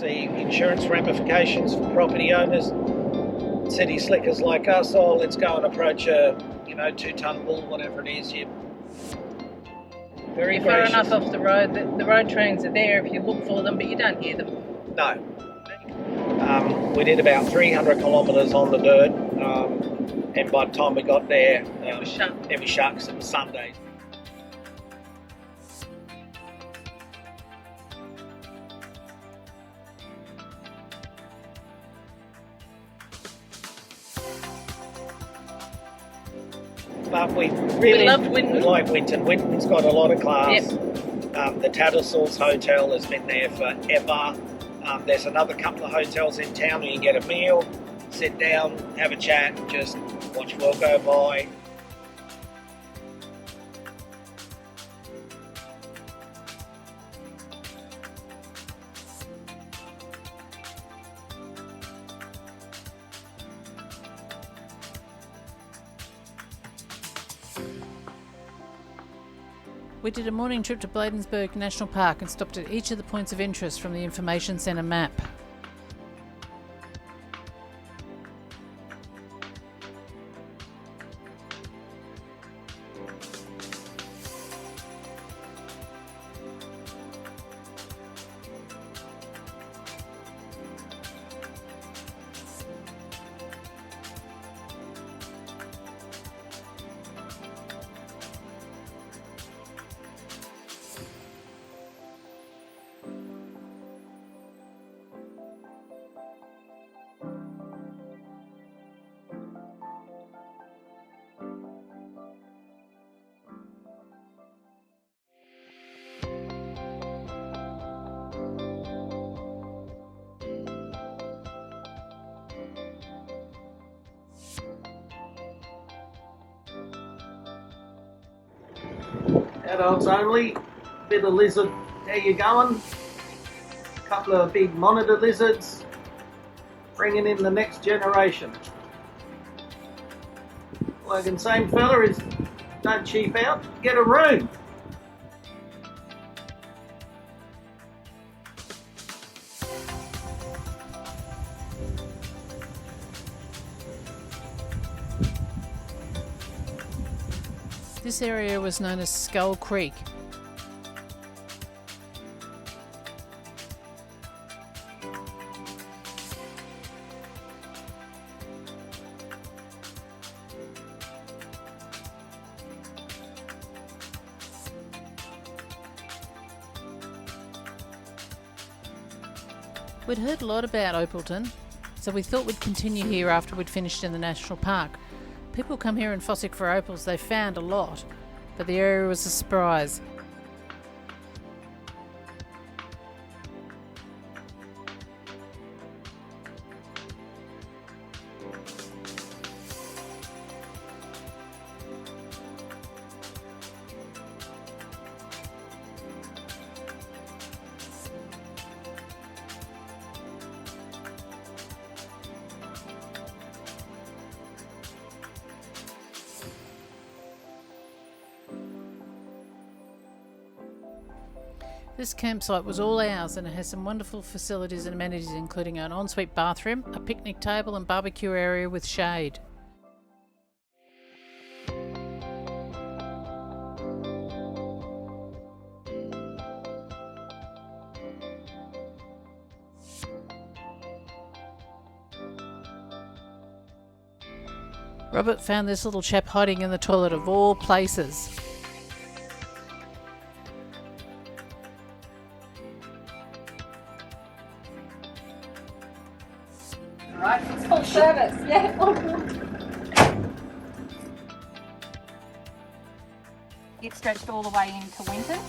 the insurance ramifications for property owners. City slickers like us, oh, let's go and approach a 2-ton bull, whatever it is. Very You're far gracious. enough off the road. The road trains are there if you look for them, but you don't hear them. No. We did about 300 kilometres on the dirt, and by the time we got there, it was shut because it was Sunday. But we really loved Winton. like Winton. Winton's got a lot of class. Yep. The Dinosaur's Hotel has been there forever. There's another couple of hotels in town where you can get a meal, sit down, have a chat, just watch world go by. We did a morning trip to Bladensburg National Park and stopped at each of the points of interest from the Information Centre map. Adults only, bit of lizard, there you going. Couple of big monitor lizards, bringing in the next generation. Logan, same fella, is don't cheap out, get a room. This area was known as Skull Creek. We'd heard a lot about Opalton, so we thought we'd continue here after we'd finished in the national park. People come here in Fossick for opals, they found a lot, but the area was a surprise. This campsite was all ours and it has some wonderful facilities and amenities including an ensuite bathroom, a picnic table and barbecue area with shade. Robert found this little chap hiding in the toilet of all places. Right, it's full service, yeah. It stretched all the way into Winton,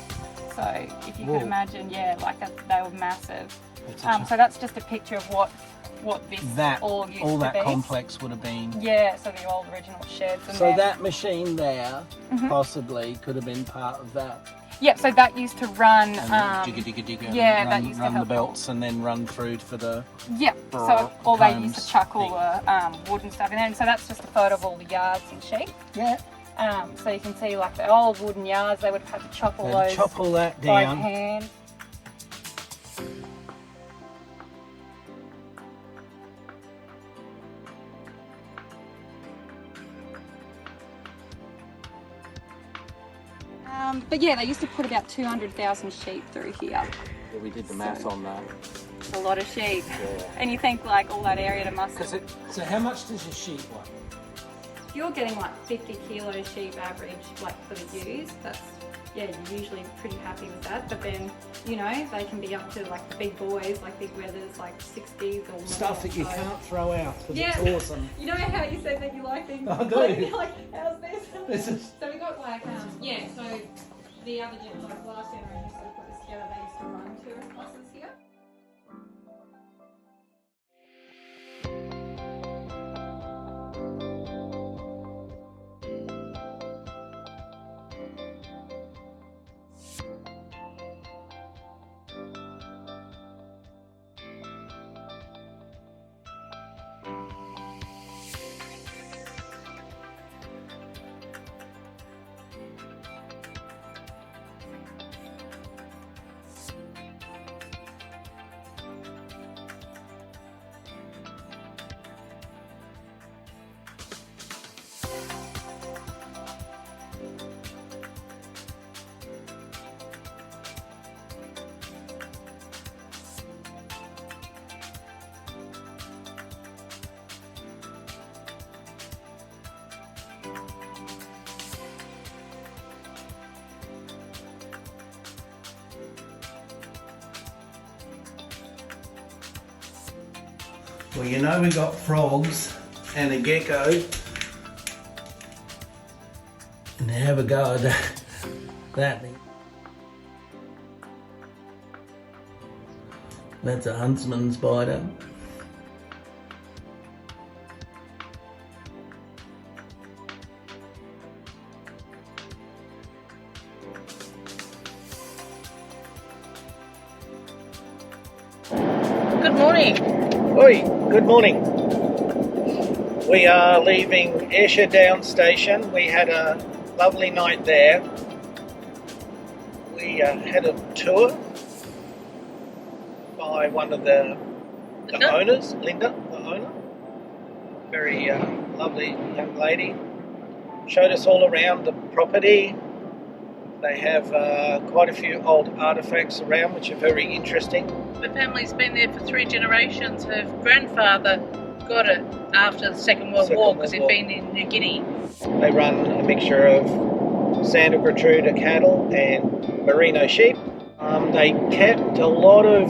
so if you could imagine, yeah, like they were massive. So that's just a picture of what this all used to be. All that complex would have been. Yeah, so the old original sheds. And So that machine there possibly could have been part of that. Yeah, so that used to run. Digga. Yeah, run, that used to run the help. belts and then run through for the. Yeah, so all they used to combs chuck all the wood and stuff in there. And so that's just a photo of all the yards and sheep. Yeah. So you can see like the old wooden yards, they would have had to chop all those Chop all that by down. hand. But yeah, they used to put about 200,000 sheep through here. Yeah, we did the math on that. It's a lot of sheep. Yeah. And you think like all that area to muscle. So how much does a sheep weigh? You're getting like 50 kilo sheep average, like for the ewes. That's, yeah, you're usually pretty happy with that. But then, you know, they can be up to like the big boys, like big weathers, like 60s or more. Stuff that you can't throw out because yeah. It's awesome. You know how you said that you like things? I do. Like, you're like, how's this? So we got like, yeah, so the other gentleman, like last generation, used to put this together, they used to run tourist buses here. Well, you know we got frogs and a gecko, and have a go at that thing. That's a huntsman spider. Good morning. Oi, good morning. We are leaving Ayrshire Downs station. We had a lovely night there. We had a tour by one of the owners, Linda, the owner. Very lovely young lady. Showed us all around the property. They have quite a few old artefacts around which are very interesting. The family's been there for 3 generations. Her grandfather got it after the Second World War because he'd been in New Guinea. They run a mixture of Santa Gertruda cattle and merino sheep. They kept a lot of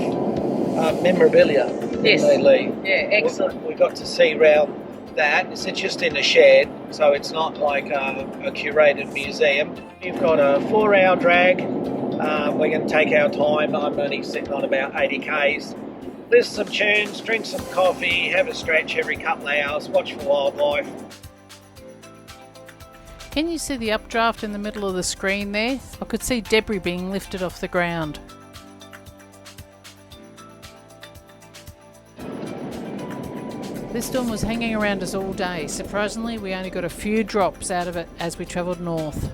memorabilia Yes. they leave. Yeah, excellent. We got to see around that. It's just in a shed, so it's not like a curated museum. You've got a 4-hour drag. We're going to take our time. I'm only sitting on about 80 k's. Listen some tunes, drink some coffee, have a stretch every couple of hours, watch for wildlife. Can you see the updraft in the middle of the screen there? I could see debris being lifted off the ground. This storm was hanging around us all day. Surprisingly, we only got a few drops out of it as we travelled north.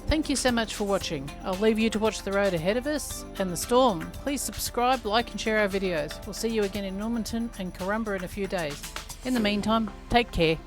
Thank you so much for watching. I'll leave you to watch the road ahead of us and the storm. Please subscribe, like and share our videos. We'll see you again in Normanton and Corumba in a few days. In the meantime, take care.